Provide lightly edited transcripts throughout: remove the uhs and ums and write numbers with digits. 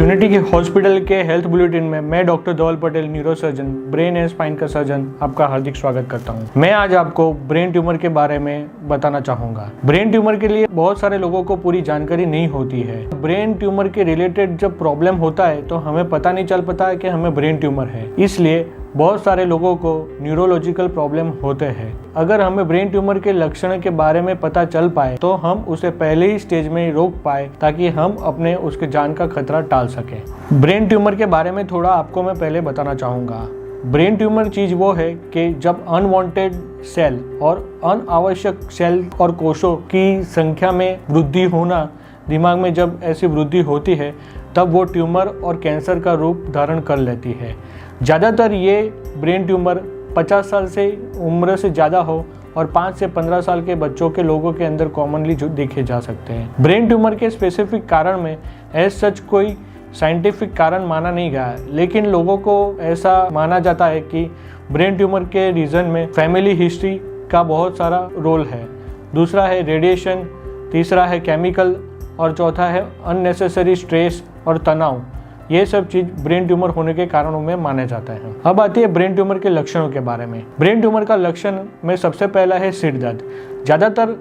Unity के hospital के health bulletin में मैं doctor Dhaval Patel, neurosurgeon, brain and spine का सर्जन, आपका हार्दिक स्वागत करता हूं। मैं आज आपको ब्रेन ट्यूमर के बारे में बताना चाहूंगा। ब्रेन ट्यूमर के लिए बहुत सारे लोगों को पूरी जानकारी नहीं होती है। ब्रेन ट्यूमर के रिलेटेड जब प्रॉब्लम होता है तो हमें पता नहीं चल पाता है कि हमें ब्रेन ट्यूमर है। इसलिए बहुत सारे लोगों को न्यूरोलॉजिकल प्रॉब्लम होते हैं। अगर हमें ब्रेन ट्यूमर के लक्षण के बारे में पता चल पाए तो हम उसे पहले ही स्टेज में रोक पाए, ताकि हम अपने उसके जान का खतरा टाल सकें। ब्रेन ट्यूमर के बारे में थोड़ा आपको मैं पहले बताना चाहूँगा। ब्रेन ट्यूमर चीज़ वो है कि जब अनवांटेड सेल और अनावश्यक सेल और कोषों की संख्या में वृद्धि होना, दिमाग में जब ऐसी वृद्धि होती है तब वो ट्यूमर और कैंसर का रूप धारण कर लेती है। ज़्यादातर ये ब्रेन ट्यूमर 50 साल से उम्र से ज़्यादा हो और 5 से 15 साल के बच्चों के लोगों के अंदर कॉमनली जो देखे जा सकते हैं। ब्रेन ट्यूमर के स्पेसिफिक कारण में एज सच कोई साइंटिफिक कारण माना नहीं गया है, लेकिन लोगों को ऐसा माना जाता है कि ब्रेन ट्यूमर के रीज़न में फैमिली हिस्ट्री का बहुत सारा रोल है। दूसरा है रेडिएशन, तीसरा है केमिकल और चौथा है अननेसेसरी स्ट्रेस और तनाव। ये सब चीज़ ब्रेन ट्यूमर होने के कारणों में माने जाते हैं। अब आती है ब्रेन ट्यूमर के लक्षणों के बारे में। ब्रेन ट्यूमर का लक्षण में सबसे पहला है सिर दर्द। ज़्यादातर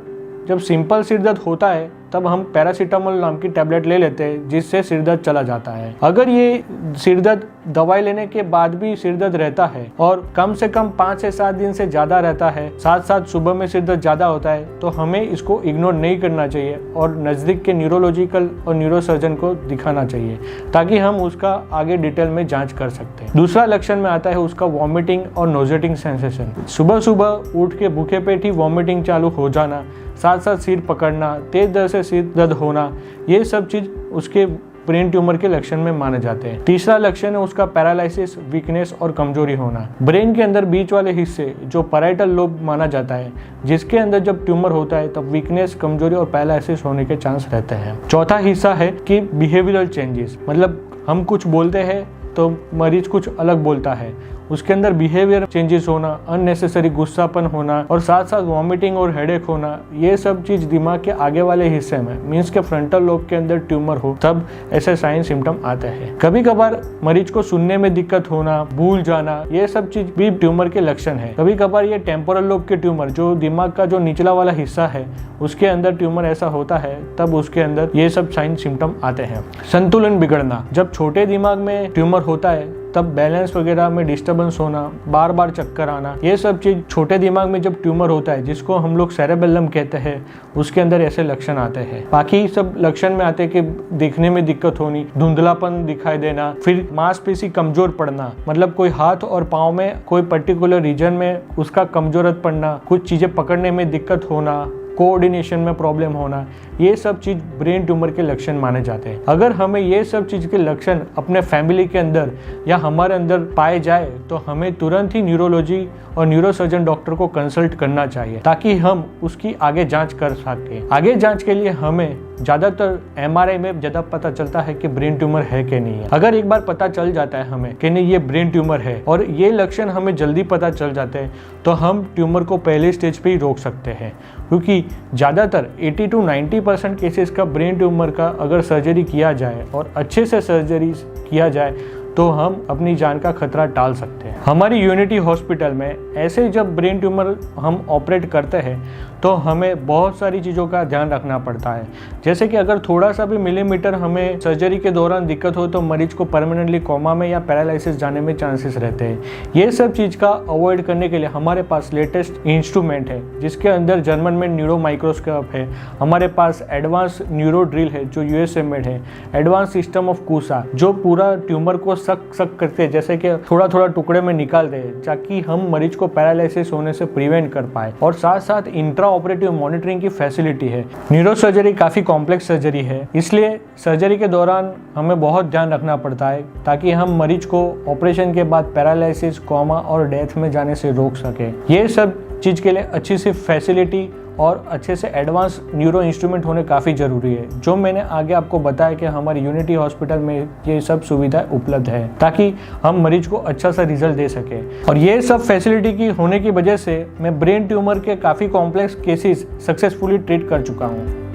जब सिंपल सिर दर्द होता है तब हम पैरासीटामोल नाम की टैबलेट ले लेते हैं, जिससे सिर दर्द चला जाता है। अगर ये सिर दर्द दवाई लेने के बाद भी सिर दर्द रहता है और कम से कम 5 से 7 दिन से ज़्यादा रहता है, साथ साथ सुबह में सिर दर्द ज़्यादा होता है, तो हमें इसको इग्नोर नहीं करना चाहिए और नज़दीक के न्यूरोलॉजिकल और न्यूरोसर्जन को दिखाना चाहिए, ताकि हम उसका आगे डिटेल में जाँच कर सकते हैं। दूसरा लक्षण में आता है उसका वॉमिटिंग और नोजेटिंग सेंसेशन। सुबह सुबह उठ के भूखे पेट ही वॉमिटिंग चालू हो जाना, साथ साथ सिर पकड़ना, तेज दर से सिर दर्द होना, ये सब चीज़ उसके ब्रेन ट्यूमर के लक्षण में माने जाते हैं। तीसरा लक्षण है उसका पैरालिसिस, वीकनेस और कमजोरी होना। ब्रेन के अंदर बीच वाले हिस्से जो पैराइटल लोब माना जाता है, जिसके अंदर जब ट्यूमर होता है तब वीकनेस, कमजोरी और पैरालिसिस होने के चांस रहते हैं। चौथा हिस्सा है कि बिहेवियरल चेंजेस, मतलब हम कुछ बोलते हैं तो मरीज कुछ अलग बोलता है, उसके अंदर बिहेवियर चेंजेस होना, अननेसेसरी गुस्सापन होना और साथ साथ वॉमिटिंग और हेडेक होना, ये सब चीज़ दिमाग के आगे वाले हिस्से में मीन्स के फ्रंटल लोब के अंदर ट्यूमर हो तब ऐसे साइन सिम्टम आते हैं। कभी कभार मरीज को सुनने में दिक्कत होना, भूल जाना, ये सब चीज भी ट्यूमर के लक्षण है। कभी कभार ये टेम्पोरल लोब के ट्यूमर, जो दिमाग का जो निचला वाला हिस्सा है, उसके अंदर ट्यूमर ऐसा होता है तब उसके अंदर ये सब साइन सिम्टम आते हैं। संतुलन बिगड़ना, जब छोटे दिमाग में ट्यूमर होता है तब बैलेंस वगैरह में डिस्टर्बेंस होना, बार बार चक्कर आना, ये सब चीज़ छोटे दिमाग में जब ट्यूमर होता है, जिसको हम लोग सेरेबेलम कहते हैं, उसके अंदर ऐसे लक्षण आते हैं। बाकी सब लक्षण में आते हैं कि देखने में दिक्कत होनी, धुंधलापन दिखाई देना, फिर मांसपेशी कमजोर पड़ना, मतलब कोई हाथ और पाँव में कोई पर्टिकुलर रीजन में उसका कमजोरत पड़ना, कुछ चीज़ें पकड़ने में दिक्कत होना, कोऑर्डिनेशन में प्रॉब्लम होना, ये सब चीज़ ब्रेन ट्यूमर के लक्षण माने जाते हैं। अगर हमें ये सब चीज़ के लक्षण अपने फैमिली के अंदर या हमारे अंदर पाए जाए तो हमें तुरंत ही न्यूरोलॉजी और न्यूरोसर्जन डॉक्टर को कंसल्ट करना चाहिए, ताकि हम उसकी आगे जांच कर सकें। आगे जांच के लिए हमें ज़्यादातर MRI में ज़्यादा पता चलता है कि ब्रेन ट्यूमर है कि नहीं है। अगर एक बार पता चल जाता है हमें कि नहीं ये ब्रेन ट्यूमर है और ये लक्षण हमें जल्दी पता चल जाते हैं, तो हम ट्यूमर को पहले स्टेज पे ही रोक सकते हैं, क्योंकि ज़्यादातर 80 to 90% केसेस का ब्रेन ट्यूमर का अगर सर्जरी किया जाए और अच्छे से सर्जरी किया जाए तो हम अपनी जान का खतरा टाल सकते हैं। हमारी यूनिटी हॉस्पिटल में ऐसे जब ब्रेन ट्यूमर हम ऑपरेट करते हैं तो हमें बहुत सारी चीज़ों का ध्यान रखना पड़ता है। जैसे कि अगर थोड़ा सा भी मिलीमीटर हमें सर्जरी के दौरान दिक्कत हो तो मरीज को परमानेंटली कोमा में या पैरालिसिस जाने में चांसेस रहते हैं। ये सब चीज़ का अवॉइड करने के लिए हमारे पास लेटेस्ट इंस्ट्रूमेंट है, जिसके अंदर जर्मन में न्यूरो माइक्रोस्कोप है, हमारे पास एडवांस न्यूरो ड्रिल है जो USA मेड है, एडवांस सिस्टम ऑफ कूसा जो पूरा ट्यूमर को सक करते हैं, जैसे कि थोड़ा थोड़ा टुकड़े में निकाल दे, ताकि हम मरीज को पैरालिसिस होने से प्रिवेंट कर पाए। और साथ साथ इंट्रा ऑपरेटिव मॉनिटरिंग की फैसिलिटी है। न्यूरो सर्जरी काफ़ी कॉम्प्लेक्स सर्जरी है, इसलिए सर्जरी के दौरान हमें बहुत ध्यान रखना पड़ता है, ताकि हम मरीज को ऑपरेशन के बाद पैरालिसिस, कोमा और डेथ में जाने से रोक सके। ये सब चीज़ के लिए अच्छी सी फैसिलिटी और अच्छे से एडवांस न्यूरो इंस्ट्रूमेंट होने काफ़ी ज़रूरी है, जो मैंने आगे आपको बताया कि हमारी यूनिटी हॉस्पिटल में ये सब सुविधाएं उपलब्ध है, ताकि हम मरीज को अच्छा सा रिजल्ट दे सके। और ये सब फैसिलिटी की होने की वजह से मैं ब्रेन ट्यूमर के काफ़ी कॉम्प्लेक्स केसेस सक्सेसफुली ट्रीट कर चुका हूँ।